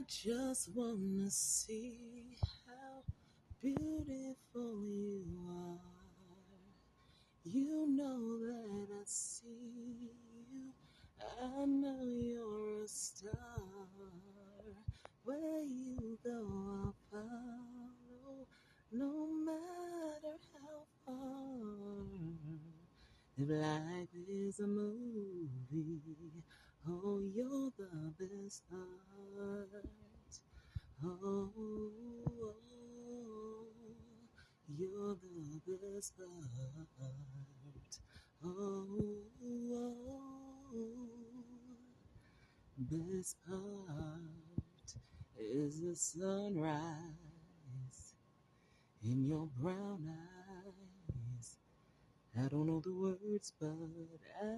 just wanna see how beautiful you are. You know that I see you. I know you're a star. Where you go, I'll follow. No matter how far. If life is a movie, oh, you're the best part. Oh, oh, you're the best part. Oh, oh, best part is the sunrise in your brown eyes. I don't know the words, but I